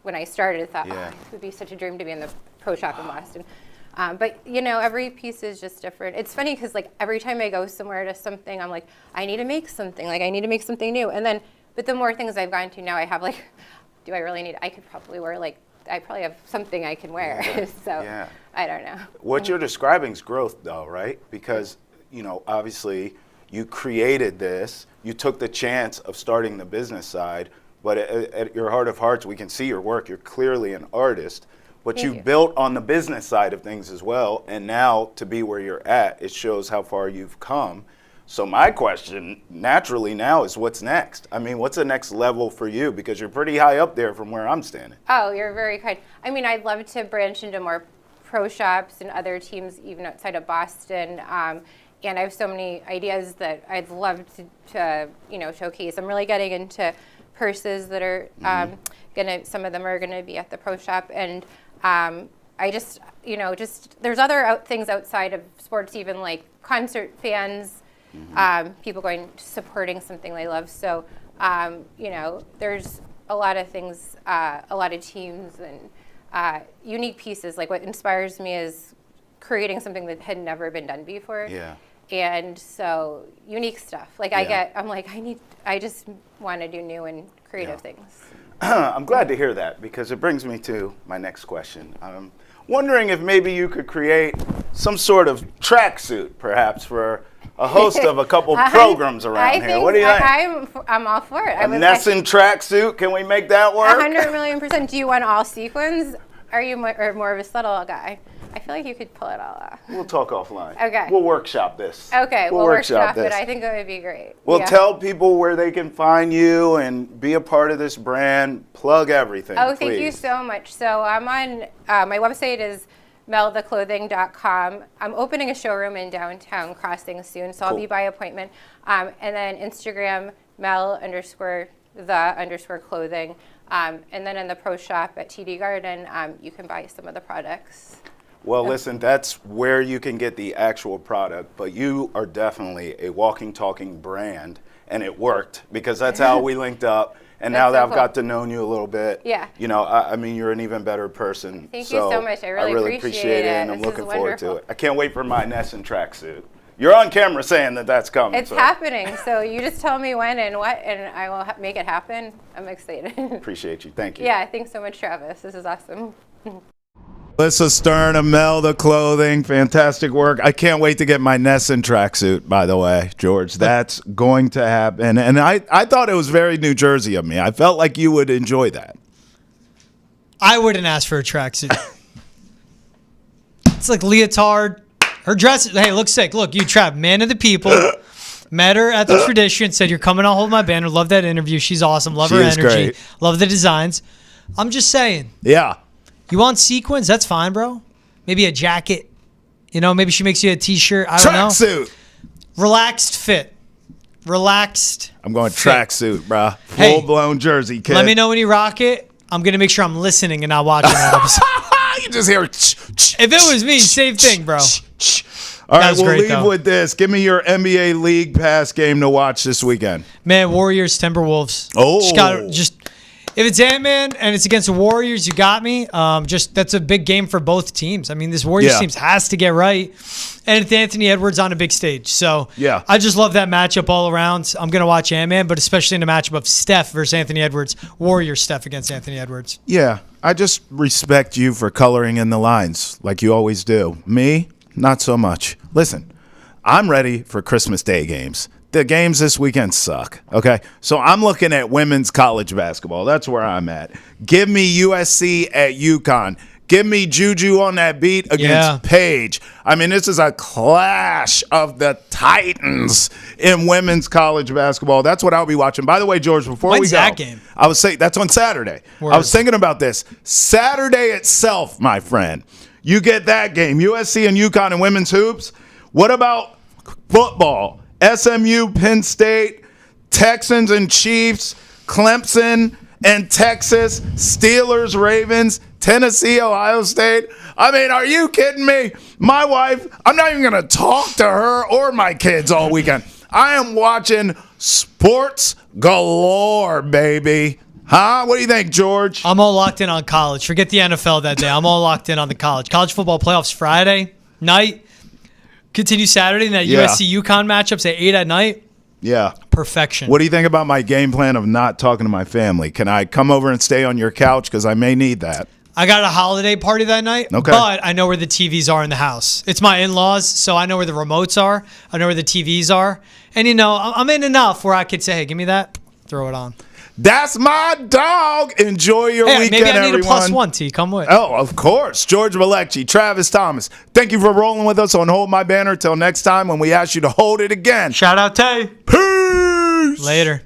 when I started, thought, it would be such a dream to be in the pro shop in Boston. But every piece is just different. It's funny because every time I go somewhere to something, I'm like, I need to make something. I need to make something new. And then, but the more things I've gone to now, I have do I really need? I could probably wear I probably have something I can wear. So I don't know. What you're describing is growth, though, right? Because obviously you created this. You took the chance of starting the business side, but at your heart of hearts, we can see your work. You're clearly an artist. But you built on the business side of things as well, and now to be where you're at, it shows how far you've come. So my question, naturally now, is what's next? What's the next level for you? Because you're pretty high up there from where I'm standing. Oh, you're very kind. I'd love to branch into more pro shops and other teams, even outside of Boston. And I have so many ideas that I'd love to showcase. I'm really getting into purses that are some of them are gonna be at the pro shop, and I just, there's other things outside of sports, even concert fans, people supporting something they love. So, there's a lot of things, a lot of teams and unique pieces. What inspires me is creating something that had never been done before. Yeah. And so unique stuff. I just want to do new and creative things. I'm glad to hear that because it brings me to my next question. I'm wondering if maybe you could create some sort of tracksuit, perhaps, for a host of a couple programs around here. What do you think? I'm all for it. A Nesson tracksuit, can we make that work? 100,000,000%. Do you want all sequins? Are you more of a subtle guy? I feel like you could pull it all off. We'll talk offline. Okay. We'll workshop this. Okay, we'll workshop it. I think it would be great. Well, tell people where they can find you and be a part of this brand. Plug everything, Oh, thank you so much. So I'm on, my website is meltheclothing.com. I'm opening a showroom in downtown Crossing soon, so I'll be by appointment. And then Instagram, Mel_the_clothing. And then in the pro shop at TD Garden, you can buy some of the products. Well, listen, that's where you can get the actual product, but you are definitely a walking, talking brand, and it worked because that's how we linked up. And now that I've got to know you a little bit, you're an even better person. Thank you so much. I really appreciate it, and I'm looking forward to it. I can't wait for my Nesson tracksuit. You're on camera saying that that's coming. It's happening. So you just tell me when and what, and I will make it happen. I'm excited. Appreciate you. Thank you. Yeah, thanks so much, Travis. This is awesome. Alyssa Stern, Imelda Clothing, fantastic work. I can't wait to get my Nesson tracksuit, by the way, George. That's going to happen. And I thought it was very New Jersey of me. I felt like you would enjoy that. I wouldn't ask for a tracksuit. It's like leotard. Her dress, hey, looks sick. Look, you, Trav, man of the people. Met her at the Tradition, said, you're coming on Hold My Banner. Love that interview. She's awesome. Love her energy. Great. Love the designs. I'm just saying. Yeah. You want sequins? That's fine, bro. Maybe a jacket. You know, maybe she makes you a T-shirt. I don't know. Tracksuit. Relaxed fit. Relaxed. I'm going fit. tracksuit, bro. Hey, Full-blown jersey, kid. Let me know when you rock it. I'm going to make sure I'm listening and not watching that episode. You just hear. If it was me, same thing, bro. All right, we'll great, leave though. with this. Give me your NBA League Pass game to watch this weekend. Man, Warriors, Timberwolves. Oh. If it's Ant-Man and it's against the Warriors, you got me. That's a big game for both teams. I mean, this Warriors team has to get right. And it's Anthony Edwards on a big stage. So yeah. I just love that matchup all around. I'm going to watch Ant-Man, but especially in the matchup of Steph versus Anthony Edwards. Warriors Steph against Anthony Edwards. Yeah, I just respect you for coloring in the lines like you always do. Me, not so much. Listen, I'm ready for Christmas Day games. The games this weekend suck, okay? So I'm looking at women's college basketball. That's where I'm at. Give me USC at UConn. Give me Juju on that beat against Page. I mean, this is a clash of the titans in women's college basketball. That's what I'll be watching. By the way, George, before When's we go, that game? I was saying that's on Saturday. I was thinking about this. Saturday itself, my friend. You get that game, USC and UConn in women's hoops. What about football? SMU, Penn State, Texans and Chiefs, Clemson and Texas, Steelers, Ravens, Tennessee, Ohio State. I mean, are you kidding me? My wife, I'm not even going to talk to her or my kids all weekend. I am watching sports galore, baby. Huh? What do you think, George? I'm all locked in on college. Forget the NFL that day. I'm all locked in on the college. College football playoffs Friday night. Continue Saturday, and that USC UConn matchups at 8 at night. Yeah. Perfection. What do you think about my game plan of not talking to my family? Can I come over and stay on your couch? Because I may need that. I got a holiday party that night, but I know where the TVs are in the house. It's my in-laws, so I know where the remotes are. I know where the TVs are. And, you know, I'm in enough where I could say, hey, give me that. Throw it on. That's my dog. Enjoy your weekend, maybe I need everyone. a +1 T. Come with. Oh, of course. George Balekji, Travis Thomas. Thank you for rolling with us on Hold My Banner. Till next time when we ask you to hold it again. Shout out, Tay. Peace. Later.